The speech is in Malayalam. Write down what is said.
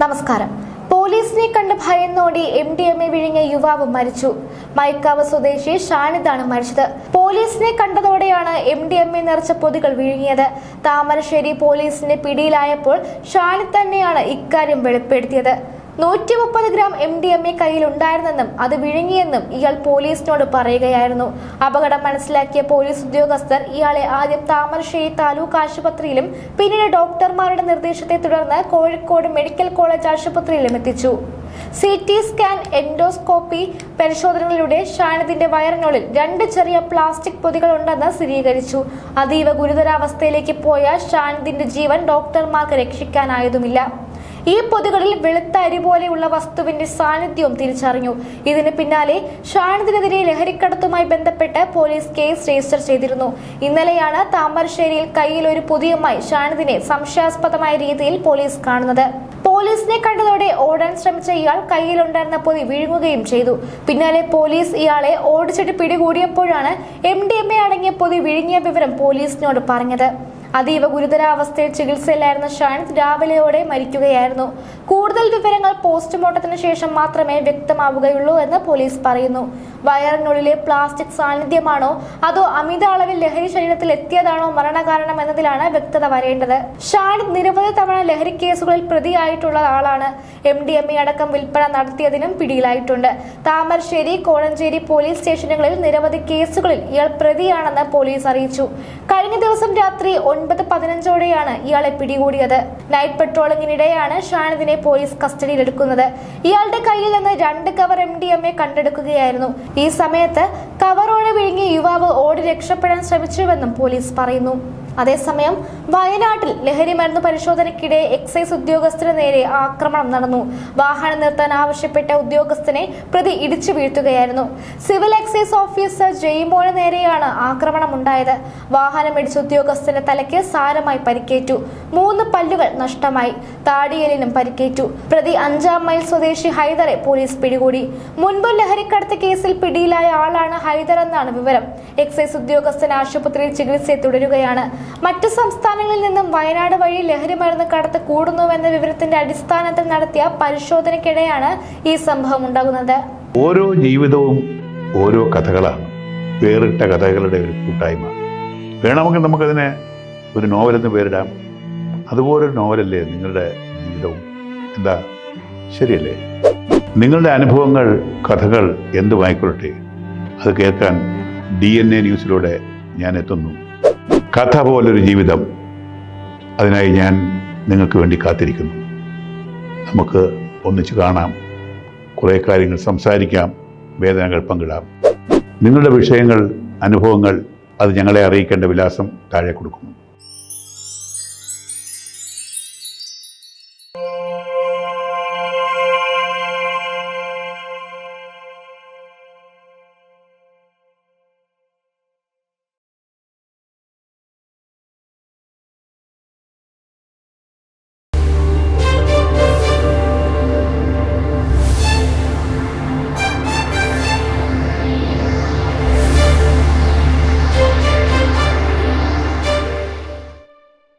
നമസ്കാരം. പോലീസിനെ കണ്ട് ഭയന്നോടി MDMA വിഴുങ്ങിയ യുവാവ് മരിച്ചു. മൈക്കാവ് സ്വദേശി ഷാനിദാണ് മരിച്ചത്. പോലീസിനെ കണ്ടതോടെയാണ് MDMA നിറച്ച പൊതികൾ വിഴുങ്ങിയത്. താമരശ്ശേരി പോലീസിന്റെ പിടിയിലായപ്പോൾ ഷാനിദ് തന്നെയാണ് ഇക്കാര്യം വെളിപ്പെടുത്തിയത്. 130 ഗ്രാം MDMA കയ്യിലുണ്ടായിരുന്നെന്നും അത് വിഴുങ്ങിയെന്നും ഇയാൾ പോലീസിനോട് പറയുകയായിരുന്നു. അപകടം മനസ്സിലാക്കിയ പോലീസ് ഉദ്യോഗസ്ഥർ ഇയാളെ ആദ്യം താമരശ്ശേരി താലൂക്ക് ആശുപത്രിയിലും പിന്നീട് ഡോക്ടർമാരുടെ നിർദ്ദേശത്തെ തുടർന്ന് കോഴിക്കോട് മെഡിക്കൽ കോളേജ് ആശുപത്രിയിലും എത്തിച്ചു. CT സ്കാൻ, എൻഡോസ്കോപ്പി പരിശോധനകളിലൂടെ ഷാനിദിന്റെ വയറിനുള്ളിൽ 2 ചെറിയ പ്ലാസ്റ്റിക് പൊതികൾ ഉണ്ടെന്ന് സ്ഥിരീകരിച്ചു. അതീവ ഗുരുതരാവസ്ഥയിലേക്ക് പോയ ഷാനിദിന്റെ ജീവൻ ഡോക്ടർമാർക്ക് രക്ഷിക്കാനായതുമില്ല. ഈ പൊതികളിൽ വെളുത്ത അരി പോലെയുള്ള വസ്തുവിന്റെ സാന്നിധ്യവും തിരിച്ചറിഞ്ഞു. ഇതിന് പിന്നാലെ ഷാനിദിനെതിരെ ലഹരിക്കടത്തുമായി ബന്ധപ്പെട്ട് പോലീസ് കേസ് രജിസ്റ്റർ ചെയ്തിരുന്നു. ഇന്നലെയാണ് താമരശ്ശേരിയിൽ കയ്യിൽ ഒരു പൊതിയുമായി ഷാനിദിനെ സംശയാസ്പദമായ രീതിയിൽ പോലീസ് കാണുന്നത്. പോലീസിനെ കണ്ടതോടെ ഓടാൻ ശ്രമിച്ച ഇയാൾ കയ്യിലുണ്ടായിരുന്ന പൊതി വിഴുങ്ങുകയും ചെയ്തു. പിന്നാലെ പോലീസ് ഇയാളെ ഓടിച്ചിട്ട് പിടികൂടിയപ്പോഴാണ് MDMA അടങ്ങിയ പൊതി വിഴുങ്ങിയ വിവരം പോലീസിനോട് പറഞ്ഞത്. അതീവ ഗുരുതരാവസ്ഥയിൽ ചികിത്സയിലായിരുന്ന ഷാനിദ് രാവിലെയോടെ മരിക്കുകയായിരുന്നു. കൂടുതൽ വിവരങ്ങൾ പോസ്റ്റ്മോർട്ടത്തിന് ശേഷം മാത്രമേ വ്യക്തമാവുകയുള്ളൂ എന്ന് പോലീസ് പറയുന്നു. വയറിനുള്ളിലെ പ്ലാസ്റ്റിക് സാന്നിധ്യമാണോ അതോ അമിത അളവിൽ ലഹരി ശരീരത്തിൽ എത്തിയതാണോ മരണകാരണം എന്നതിലാണ് വ്യക്തത വരേണ്ടത്. ഷാനിദ് നിരവധി തവണ ലഹരി കേസുകളിൽ പ്രതിയായിട്ടുള്ള ആളാണ്. MDMA അടക്കം വിൽപ്പന നടത്തിയതിനും പിടിയിലായിട്ടുണ്ട്. താമരശ്ശേരി, കോഴഞ്ചേരി പോലീസ് സ്റ്റേഷനുകളിൽ നിരവധി കേസുകളിൽ ഇയാൾ പ്രതിയാണെന്ന് പോലീസ് അറിയിച്ചു. കഴിഞ്ഞ ദിവസം രാത്രി 9:15ഓടെയാണ് ഇയാളെ പിടികൂടിയത്. നൈറ്റ് പെട്രോളിംഗിനിടെയാണ് ഷാനിദിനെ പോലീസ് കസ്റ്റഡിയിലെടുക്കുന്നത്. ഇയാളുടെ കയ്യിൽ നിന്ന് 2 കവർ MDMA കണ്ടെടുക്കുകയായിരുന്നു. ഈ സമയത്ത് കവറോടെ വിഴുങ്ങിയ യുവാവ് ഓടി രക്ഷപ്പെടാൻ ശ്രമിച്ചുവെന്നും പോലീസ് പറയുന്നു. അതേസമയം വയനാട്ടിൽ ലഹരി മരുന്ന് പരിശോധനയ്ക്കിടെ എക്സൈസ് ഉദ്യോഗസ്ഥന് നേരെ ആക്രമണം നടന്നു. വാഹനം നിർത്താൻ ആവശ്യപ്പെട്ട ഉദ്യോഗസ്ഥനെ പ്രതി ഇടിച്ചു വീഴ്ത്തുകയായിരുന്നു. സിവിൽ എക്സൈസ് ഓഫീസർ ജയ്മോന് നേരെയാണ് ആക്രമണം ഉണ്ടായത്. വാഹനം ഇടിച്ച ഉദ്യോഗസ്ഥന്റെ തലയ്ക്ക് സാരമായി പരിക്കേറ്റു. 3 പല്ലുകൾ നഷ്ടമായി. താടിയെല്ലിനും പരിക്കേറ്റു. പ്രതി 5-ാം മൈൽ സ്വദേശി ഹൈദറെ പോലീസ് പിടികൂടി. മുൻപ് ലഹരിക്കടത്ത് കേസിൽ പിടിയിലായ ആളാണ് ഹൈദർ എന്നാണ് വിവരം. എക്സൈസ് ഉദ്യോഗസ്ഥൻ ആശുപത്രിയിൽ ചികിത്സയെ തുടരുകയാണ്. മറ്റു സംസ്ഥാനങ്ങളിൽ നിന്നും വയനാട് വഴി ലഹരി മരുന്ന് കടത്ത് കൂടുന്നുവെന്ന വിവരത്തിന്റെ അടിസ്ഥാനത്തിൽ നടത്തിയ പരിശോധനയ്ക്കിടെയാണ് ഈ സംഭവം ഉണ്ടാകുന്നത്. ഓരോ ജീവിതവും ഓരോ കഥകളാണ്, വേറിട്ട കഥകളുടെ ഒരു കൂട്ടായ്മ. വേണമെങ്കിൽ നമുക്കതിനെ ഒരു നോവലെന്ന് പേരിടാം. അതുപോലൊരു നോവലല്ലേ നിങ്ങളുടെ ജീവിതവും? എന്താ, ശരിയല്ലേ? നിങ്ങളുടെ അനുഭവങ്ങൾ, കഥകൾ എന്തുമായിക്കൊള്ളട്ടെ, അത് കേൾക്കാൻ DNA ന്യൂസിലൂടെ ഞാൻ എത്തുന്നു. കഥ പോലൊരു ജീവിതം, അതിനായി ഞാൻ നിങ്ങൾക്ക് വേണ്ടി കാത്തിരിക്കുന്നു. നമുക്ക് ഒന്നിച്ച് കാണാം, കുറേ കാര്യങ്ങൾ സംസാരിക്കാം, വേദനകൾ പങ്കിടാം. നിങ്ങളുടെ വിഷയങ്ങൾ, അനുഭവങ്ങൾ അത് ഞങ്ങളെ അറിയിക്കേണ്ട വിലാസം താഴെ കൊടുക്കുന്നു.